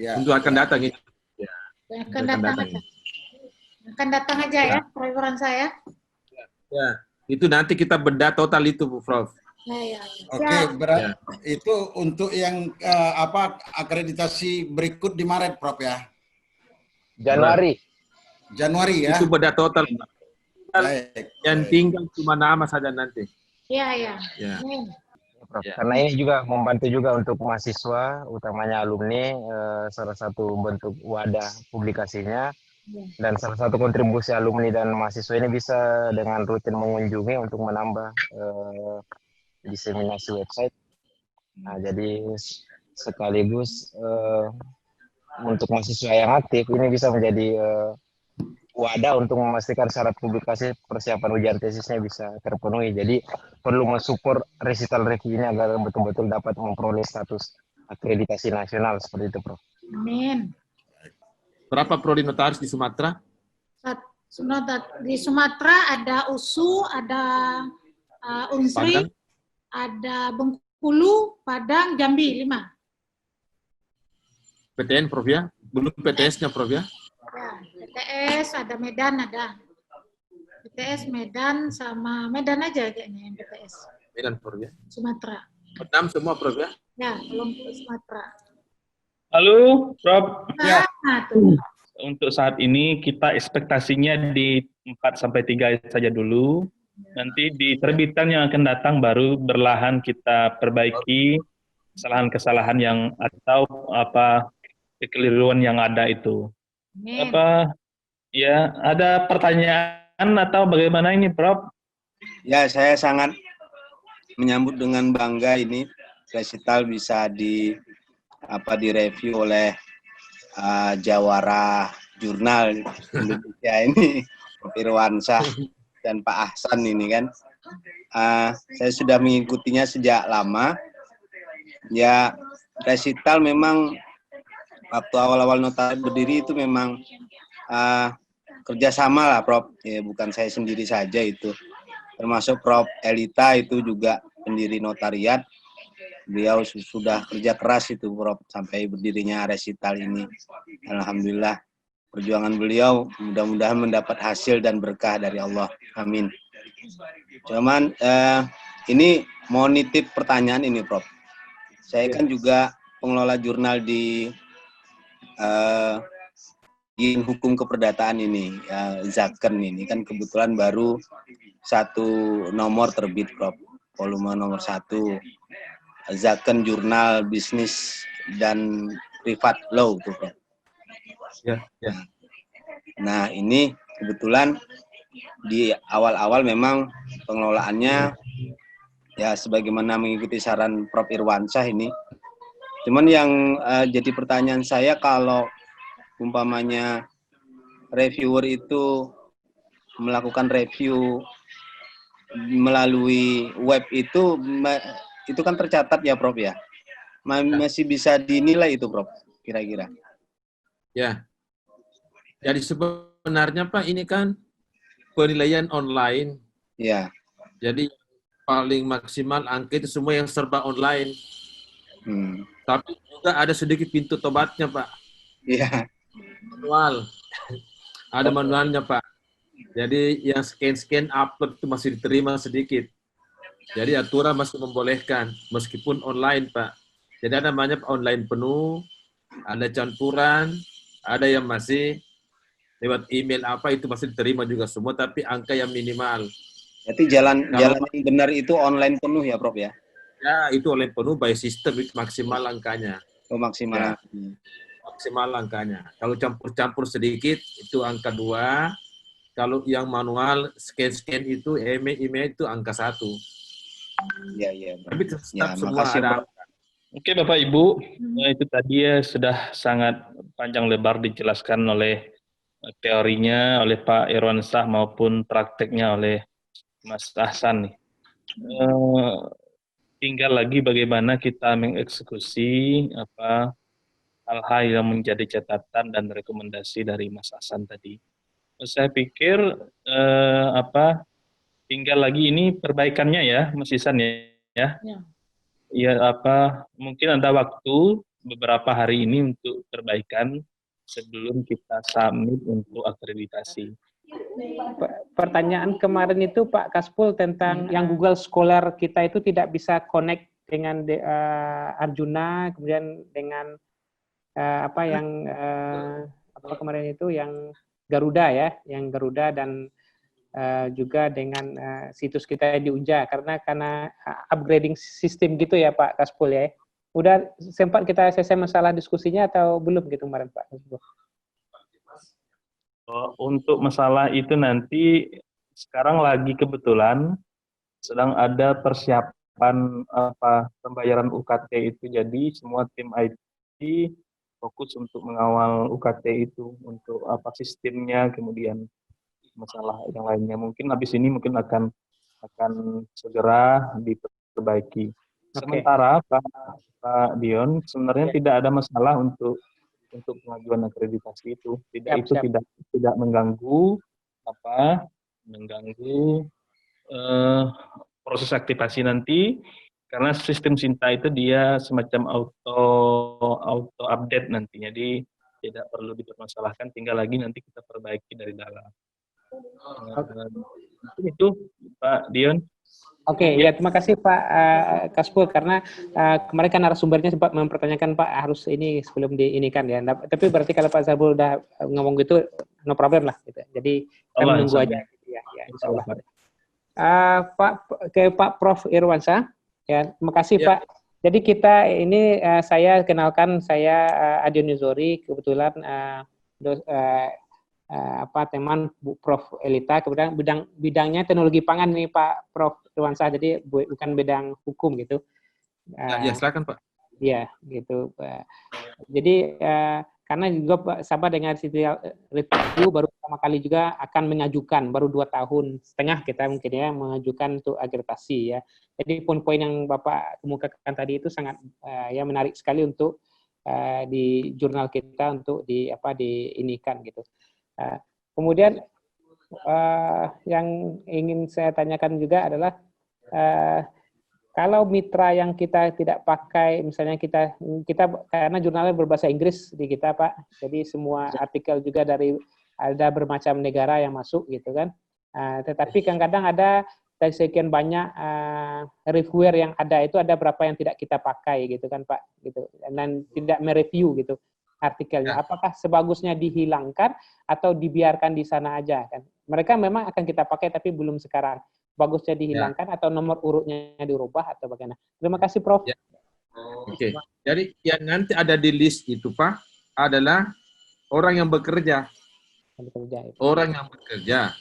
Ya. Untuk akan datang ini. Ya. Akan datang aja. Akan datang aja ya, peraturan saya. Ya, itu nanti kita bedah total itu, Bu Prof. Ya. Oke, itu untuk yang akreditasi berikut di Maret, Prof ya. Januari ya. Itu bedah total. Baik. yang tinggal cuma nama saja nanti. Iya, iya. Ya. Amin. Ya, Prof. Ya. Karena ini juga membantu juga untuk mahasiswa, utamanya alumni, salah satu bentuk wadah publikasinya, Ya. dan salah satu kontribusi alumni dan mahasiswa ini bisa dengan rutin mengunjungi untuk menambah diseminasi website. Nah, jadi sekaligus untuk mahasiswa yang aktif ini bisa menjadi wadah untuk memastikan syarat publikasi persiapan ujian tesisnya bisa terpenuhi. Jadi perlu mensupport recital review ini agar betul-betul dapat memperoleh status akreditasi nasional seperti itu, Prof. Amin. Berapa prodi notaris di Sumatera? Di Sumatera ada USU, ada Unsri, Padang? ada Bengkulu, Padang, Jambi, 5. PTN, Prof ya? Belum PTS-nya, Prof ya? Ya, PTS, ada Medan, ada. PTS, Medan, sama Medan aja kayaknya yang PTS. Medan, Prof ya? Sumatera. 6 semua, Prof ya? Ya, belum ke Sumatera. Halo, Prof. Ya. Nah, tuh. Untuk saat ini kita ekspektasinya di 4-3 saja dulu. Nanti di terbitan yang akan datang baru berlahan kita perbaiki kesalahan-kesalahan yang atau kekeliruan yang ada itu. Amin. Ya, ada pertanyaan atau bagaimana ini, Prof? Ya, saya sangat menyambut dengan bangga ini resital bisa direview oleh jawara jurnal Indonesia ini, Prof. Irwansyah dan Pak Ahsan ini kan. Saya sudah mengikutinya sejak lama. Ya, resital memang waktu awal-awal notaris berdiri itu memang kerjasama lah, Prof. Ya, bukan saya sendiri saja itu. Termasuk Prof. Elita itu juga pendiri notariat. Beliau sudah kerja keras itu, Prof, sampai berdirinya resital ini. Alhamdulillah, perjuangan beliau mudah-mudahan mendapat hasil dan berkah dari Allah. Amin. Cuman ini mau nitip pertanyaan ini, Prof. Saya kan juga pengelola jurnal di hukum keperdataan ini, Zaken ini kan kebetulan baru 1 nomor terbit, Prof. Volume nomor 1. Zaken Jurnal Bisnis dan Privat Law tuh, Prof. Ya, ya. Nah, ini kebetulan di awal-awal memang pengelolaannya ya sebagaimana mengikuti saran Prof. Irwansyah ini. Cuman yang jadi pertanyaan saya, kalau umpamanya reviewer itu melakukan review melalui web itu kan tercatat ya, Prof ya. Masih bisa dinilai itu, Prof, kira-kira. Ya. Jadi sebenarnya Pak, ini kan penilaian online. Ya. Jadi paling maksimal angka itu semua yang serba online. Tapi juga ada sedikit pintu tobatnya, Pak. Iya. Manual. Ada manualnya, Pak. Jadi yang scan upload itu masih diterima sedikit. Jadi aturan masih membolehkan meskipun online, Pak. Jadi ada namanya online penuh, ada campuran, ada yang masih lewat email itu masih diterima juga semua, tapi angka yang minimal. Jadi jalan yang benar itu online penuh ya, Prof ya? Ya, itu online penuh by system itu maksimal angkanya. Oh, maksimal. Ya. Maksimal angkanya. Kalau campur-campur sedikit itu angka 2. Kalau yang manual scan itu email itu angka 1. Iya. Tapi tetap Ya, semua makasih, ada. Prof. Oke, Bapak Ibu, itu tadi ya sudah sangat panjang lebar dijelaskan oleh teorinya oleh Pak Irwansyah maupun prakteknya oleh Mas Ahsan nih. Tinggal lagi bagaimana kita mengeksekusi hal-hal yang menjadi catatan dan rekomendasi dari Mas Ahsan tadi. Saya pikir tinggal lagi ini perbaikannya ya, Mas Ihsan ya. Ya, mungkin ada waktu beberapa hari ini untuk perbaikan sebelum kita submit untuk akreditasi. Pertanyaan kemarin itu Pak Kaspul tentang yang Google Scholar kita itu tidak bisa connect dengan Arjuna, kemudian dengan kemarin itu yang Garuda ya, yang Garuda dan juga dengan situs kita di Unja karena upgrading sistem gitu ya Pak Kaspul ya. Udah sempat kita selesai masalah diskusinya atau belum gitu kemarin Pak Kaspul? Untuk masalah itu nanti sekarang lagi kebetulan sedang ada persiapan pembayaran UKT itu, jadi semua tim IT fokus untuk mengawal UKT itu untuk sistemnya, kemudian masalah yang lainnya mungkin habis ini mungkin akan segera diperbaiki. Sementara Pak Dion sebenarnya tidak ada masalah untuk pengajuan akreditasi itu, tidak mengganggu proses aktivasi nanti, karena sistem Sinta itu dia semacam auto update nanti, jadi tidak perlu dipermasalahkan, tinggal lagi nanti kita perbaiki dari dalam. Itu Pak Dion. Oke, ya terima kasih Pak Kaspul, karena kemarin kan narasumbernya sempat mempertanyakan Pak harus ini sebelum diinikan ya. Tapi berarti kalau Pak Zabul udah ngomong gitu, no problem lah gitu. Jadi kita menunggu aja. Ya, insya Allah. Pak Prof Irwansyah, ya terima kasih Pak. Jadi kita ini saya kenalkan, saya Adion Nuzori, kebetulan teman Bu Prof Elita, kemudian bidangnya teknologi pangan nih Pak Prof Irwansyah, jadi bukan bidang hukum gitu. Ya silakan Pak. Iya gitu. Jadi karena juga sama dengan review baru pertama kali juga akan mengajukan, baru 2 tahun setengah kita mungkin ya mengajukan untuk akreditasi ya. Jadi poin-poin yang Bapak kemukakan tadi itu sangat ya menarik sekali untuk di jurnal kita untuk diinikan gitu. Kemudian yang ingin saya tanyakan juga adalah kalau mitra yang kita tidak pakai, misalnya kita karena jurnalnya berbahasa Inggris di kita Pak, jadi semua artikel juga ada bermacam negara yang masuk gitu kan. Tetapi kadang-kadang ada dari sekian banyak reviewer yang ada berapa yang tidak kita pakai gitu kan Pak, gitu, dan tidak mereview gitu artikelnya. Apakah sebagusnya dihilangkan atau dibiarkan di sana aja kan? Mereka memang akan kita pakai tapi belum sekarang. Bagusnya dihilangkan atau nomor urutnya dirubah atau bagaimana? Terima kasih Prof. Ya. Oke. Jadi yang nanti ada di list itu Pak adalah orang yang bekerja. Orang yang bekerja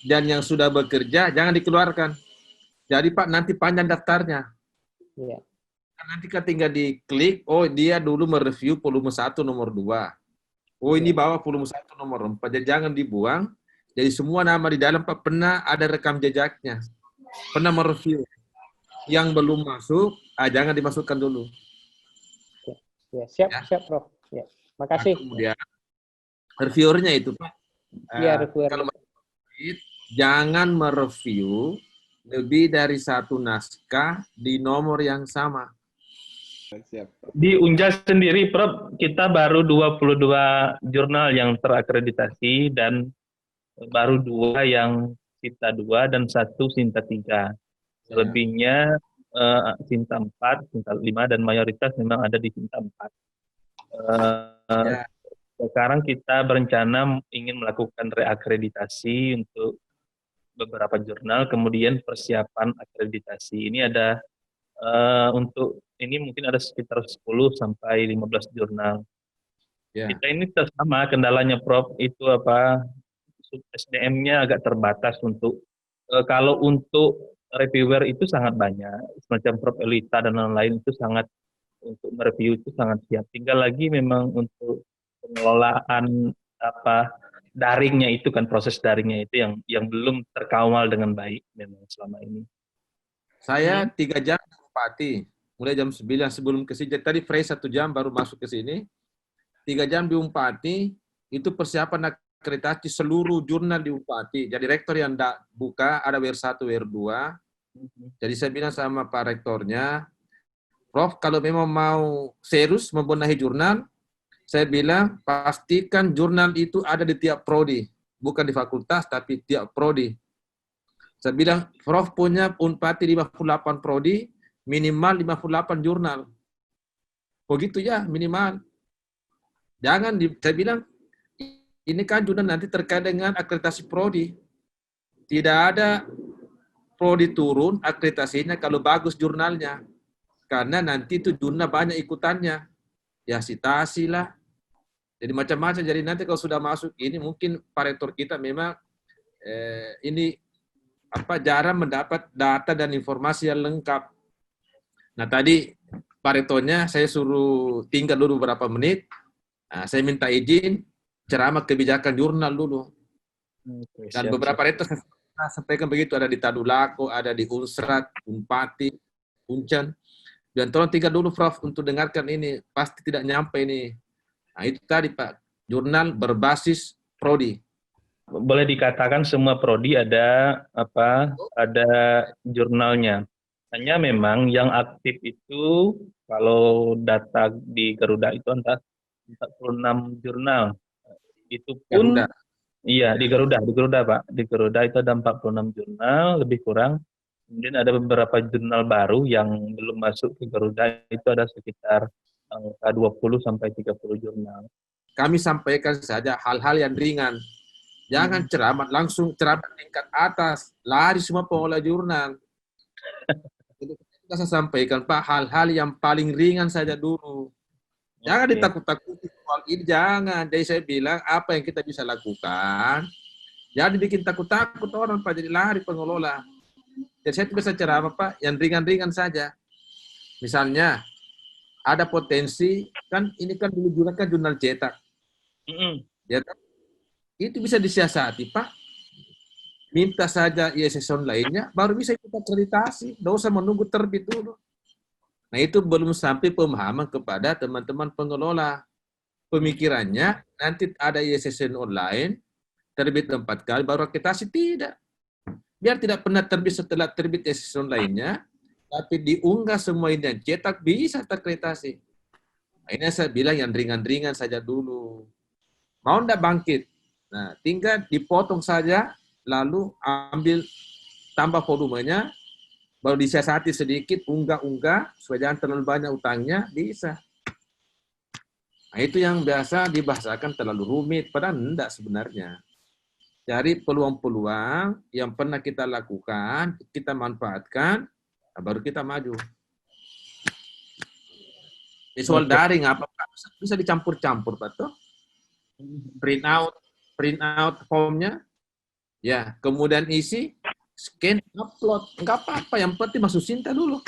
dan yang sudah bekerja jangan dikeluarkan. Jadi Pak nanti panjang daftarnya. Iya. Nanti kan tinggal diklik, oh dia dulu mereview volume 1 nomor 2. Oh ini bawa volume 1 nomor 4. Jadi jangan dibuang. Jadi semua nama di dalam Pak pernah ada rekam jejaknya. Pernah mereview. Yang belum masuk, jangan dimasukkan dulu. Ya, siap Prof. Ya, makasih. Nah, kemudian reviewernya itu Pak. Reviewer. Kalau jangan mereview lebih dari 1 naskah di nomor yang sama. Di Unja sendiri, Prof, kita baru 22 jurnal yang terakreditasi dan baru 2 yang Sinta 2 dan 1 Sinta 3. Selebihnya Sinta 4, Sinta 5 dan mayoritas memang ada di Sinta 4. Sekarang kita berencana ingin melakukan reakreditasi untuk beberapa jurnal, kemudian persiapan akreditasi. Ini ada untuk ini mungkin ada sekitar 10 sampai 15 jurnal. Kita ini sama kendalanya Prof, itu SDM-nya agak terbatas untuk kalau untuk reviewer itu sangat banyak, semacam Prof Elita dan lain-lain itu sangat untuk mereview itu sangat siap. Tinggal lagi memang untuk pengelolaan daringnya itu kan, proses daringnya itu yang belum terkawal dengan baik memang selama ini. Saya 3 jam Bupati, mulai jam 9 sebelum ke sini. Tadi fresh 1 jam baru masuk ke sini. 3 jam di Bupati, itu persiapan akreditasi seluruh jurnal di Bupati. Jadi rektor yang tidak buka, ada WR1, WR2. Jadi saya bilang sama Pak Rektornya, Prof, kalau memang mau serius membenahi jurnal, saya bilang pastikan jurnal itu ada di tiap prodi. Bukan di fakultas, tapi tiap prodi. Saya bilang, Prof punya Unpati 58 prodi, minimal 58 jurnal. Begitu ya, minimal. Jangan, saya bilang, ini kan jurnal nanti terkait dengan akreditasi prodi. tidak ada prodi turun akreditasinya kalau bagus jurnalnya. Karena nanti itu jurnal banyak ikutannya. Ya citasi lah. Jadi macam-macam. Jadi nanti kalau sudah masuk ini mungkin Pak Rektor kita memang ini jarang mendapat data dan informasi yang lengkap. Nah tadi Pak Rektornya saya suruh tinggal dulu beberapa menit. Nah, saya minta izin ceramah kebijakan jurnal dulu. Dan beberapa rektor saya sampaikan begitu, ada di Tadulako, ada di Unsrat, Unpati, Uncen. Dan tolong tinggal dulu Prof untuk dengarkan ini, pasti tidak nyampe ini. Nah itu tadi Pak, jurnal berbasis prodi. Boleh dikatakan semua prodi ada jurnalnya. Hanya memang yang aktif itu kalau data di Garuda itu antara 46 jurnal. Itu pun Garuda. Iya, di Garuda Pak. Di Garuda itu ada 46 jurnal lebih kurang. Kemudian ada beberapa jurnal baru yang belum masuk ke Garuda, itu ada sekitar 20 sampai 30 jurnal. Kami sampaikan saja hal-hal yang ringan. Jangan ceramah langsung ceramah tingkat atas, lari semua pengolah jurnal. Jadi kita saya sampaikan Pak, hal-hal yang paling ringan saja dulu. Jangan ditakut-takuti soal ini, jangan. Jadi saya bilang apa yang kita bisa lakukan, jangan dibikin takut-takut orang Pak, jadi lari pengelola. Jadi saya bisa ceramah Pak, yang ringan-ringan saja. Misalnya, ada potensi, kan ini kan dulu jurnal kan jurnal cetak. Ya, itu bisa disiasati Pak. Minta saja ISSN lainnya, baru bisa kita akreditasi. Tidak usah menunggu terbit dulu. Nah itu belum sampai pemahaman kepada teman-teman pengelola. Pemikirannya nanti ada ISSN online, terbit 4 kali, baru akreditasi. Tidak. Biar tidak pernah terbit setelah terbit ISSN lainnya, tapi diunggah semua ini yang cetak, bisa terakreditasi. Nah, ini saya bilang yang ringan-ringan saja dulu. Mau tidak bangkit? Nah, tinggal dipotong saja, lalu ambil tambah volumenya, baru disiasati sedikit, unggah-unggah, supaya jangan terlalu banyak utangnya, bisa. Nah, itu yang biasa dibahasakan terlalu rumit, padahal enggak sebenarnya. Cari peluang-peluang yang pernah kita lakukan, kita manfaatkan, nah baru kita maju. Soal daring, apa bisa dicampur-campur, Pak? Print out formnya, ya, kemudian isi, scan, upload, enggak apa-apa, yang penting masuk Sinta dulu.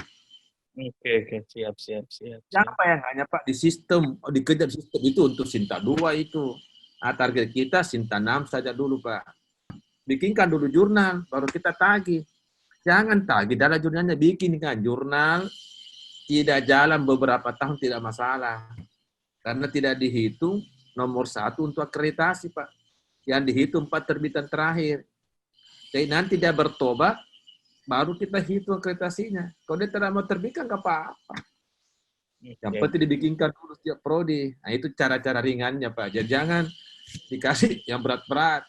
Oke, siap. Siapa yang hanya Pak di sistem, dikejar sistem itu untuk Sinta 2 itu. Nah, target kita Sinta 6 saja dulu Pak. Bikinkan dulu jurnal, baru kita tagih. Jangan tagih, dalam jurnalnya bikinkan jurnal, tidak jalan beberapa tahun tidak masalah. Karena tidak dihitung nomor 1 untuk akreditasi Pak. Yang dihitung 4 terbitan terakhir. Jadi nanti dia bertobat, baru kita hitung akreditasinya. Kalau dia tidak mau terbitkan, nggak apa-apa. Yang penting dibikinkan dulu setiap prodi. Nah itu cara-cara ringannya Pak. Jadi jangan dikasih yang berat-berat.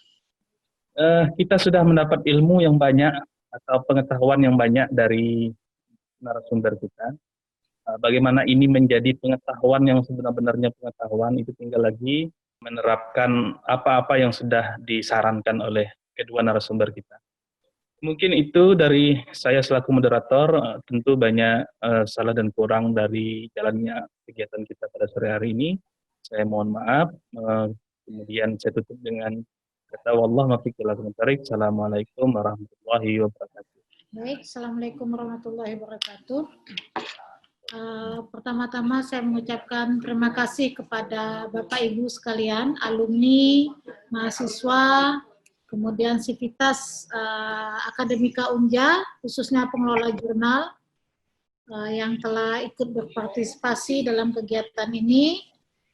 Kita sudah mendapat ilmu yang banyak atau pengetahuan yang banyak dari narasumber kita. Bagaimana ini menjadi pengetahuan yang sebenar-benarnya pengetahuan, itu tinggal lagi menerapkan apa-apa yang sudah disarankan oleh kedua narasumber kita. Mungkin itu dari saya selaku moderator, tentu banyak salah dan kurang dari jalannya kegiatan kita pada sore hari ini. Saya mohon maaf, kemudian saya tutup dengan kata wallahu muwaffiq ila aqwamit thoriq. Assalamualaikum warahmatullahi wabarakatuh. Baik, Assalamualaikum warahmatullahi wabarakatuh. Pertama-tama saya mengucapkan terima kasih kepada Bapak Ibu sekalian, alumni, mahasiswa, kemudian Sivitas Akademika Unja, khususnya pengelola jurnal yang telah ikut berpartisipasi dalam kegiatan ini.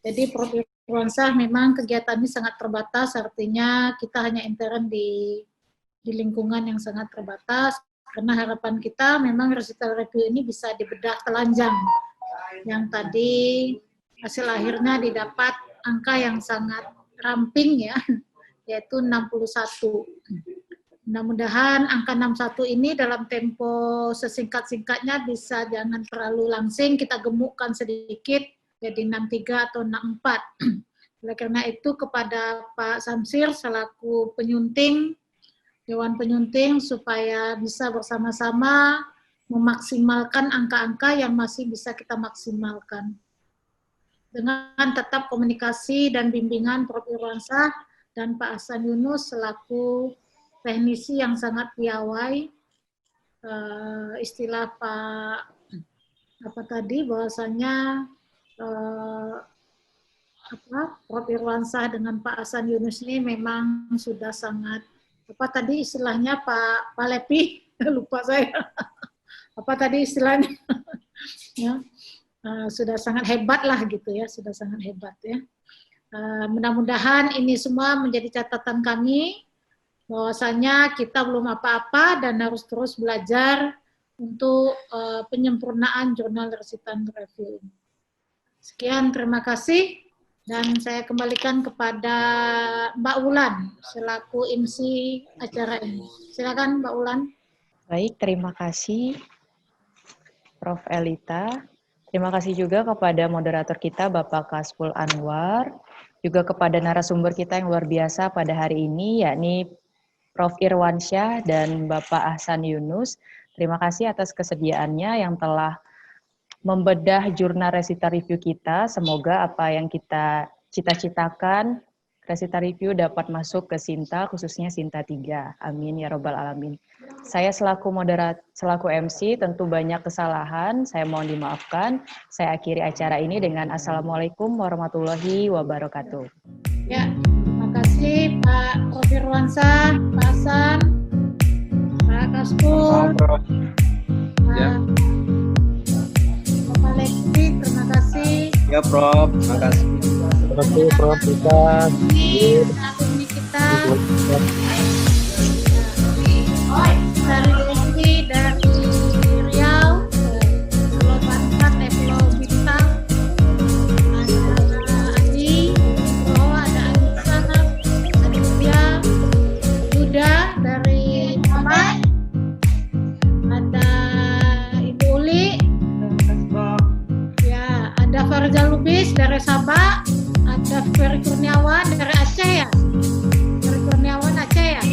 Jadi Prof. Irwansyah memang kegiatan ini sangat terbatas, artinya kita hanya intern di lingkungan yang sangat terbatas. Karena harapan kita memang recital review ini bisa dibedah telanjang. Yang tadi hasil akhirnya didapat angka yang sangat ramping ya, yaitu 61. Mudah-mudahan angka 61 ini dalam tempo sesingkat-singkatnya bisa jangan terlalu langsing, kita gemukkan sedikit jadi 63 atau 64. Oleh karena itu kepada Pak Samsir selaku penyunting Dewan Penyunting supaya bisa bersama-sama memaksimalkan angka-angka yang masih bisa kita maksimalkan. Dengan tetap komunikasi dan bimbingan Prof. Irwansyah dan Pak Hasan Yunus selaku teknisi yang sangat piawai, istilah Pak bahwasanya Prof. Irwansyah dengan Pak Hasan Yunus ini memang sudah sangat istilahnya Pak Lepi lupa saya istilahnya ya, sudah sangat hebat lah gitu ya, sudah sangat hebat ya. Mudah-mudahan ini semua menjadi catatan kami bahwasanya kita belum apa-apa dan harus terus belajar untuk penyempurnaan jurnal recitan review. Sekian, terima kasih, dan saya kembalikan kepada Mbak Wulan selaku MC acara ini. Silakan Mbak Wulan. Baik, terima kasih Prof. Elita. Terima kasih juga kepada moderator kita Bapak Kasful Anwar, juga kepada narasumber kita yang luar biasa pada hari ini, yakni Prof. Irwansyah dan Bapak Hasan Yunus. Terima kasih atas kesediaannya yang telah membedah jurnal recital review kita. Semoga apa yang kita cita-citakan, recital review dapat masuk ke Sinta, khususnya Sinta 3. Amin ya robbal alamin. Saya selaku selaku MC tentu banyak kesalahan, saya mohon dimaafkan. Saya akhiri acara ini dengan Assalamualaikum warahmatullahi wabarakatuh. Ya, terima kasih Pak Prof. Irwansyah, Pak Hasan, Pak Kasful, Bapak Levi, terima kasih. Ya Prof, terima kasih. Terima kasih Prof. Kita dari Levi, dari Riau, Pulau Banten, Pulau Bintang, ada Adi, ada Anissa, ada Yuda, dari Taman, ada Ibu Uli, ya, ada Farja Lubis dari Sabah, ada Ferry Kurniawan dari Aceh ya, Ferry Kurniawan Aceh ya,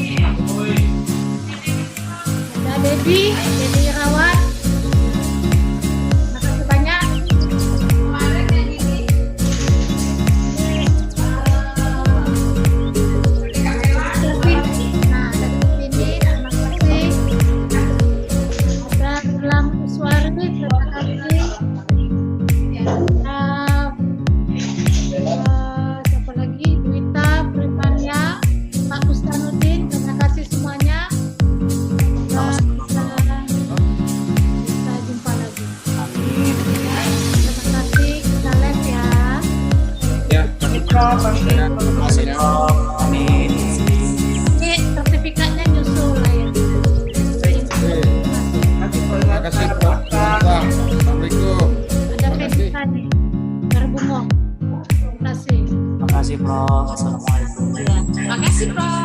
ada Dedi Irawan, terima kasih banyak. Nah, dari sini terima kasih. Ada Gilang Uswari, terima kasih. Siapa lagi? Duita Primania, Pak Bustanuddin, terima kasih semuanya. Kita jumpa lagi. Terima kasih, kita live ya. Ya, Terima kasih Prof. Amin. Ini sertifikatnya nyusul lah ya. Terima kasih Prof. Assalamualaikum. Ada Fedita nih, dari Bungong. Terima kasih. Terima kasih Prof. Assalamualaikum. Terima kasih Prof.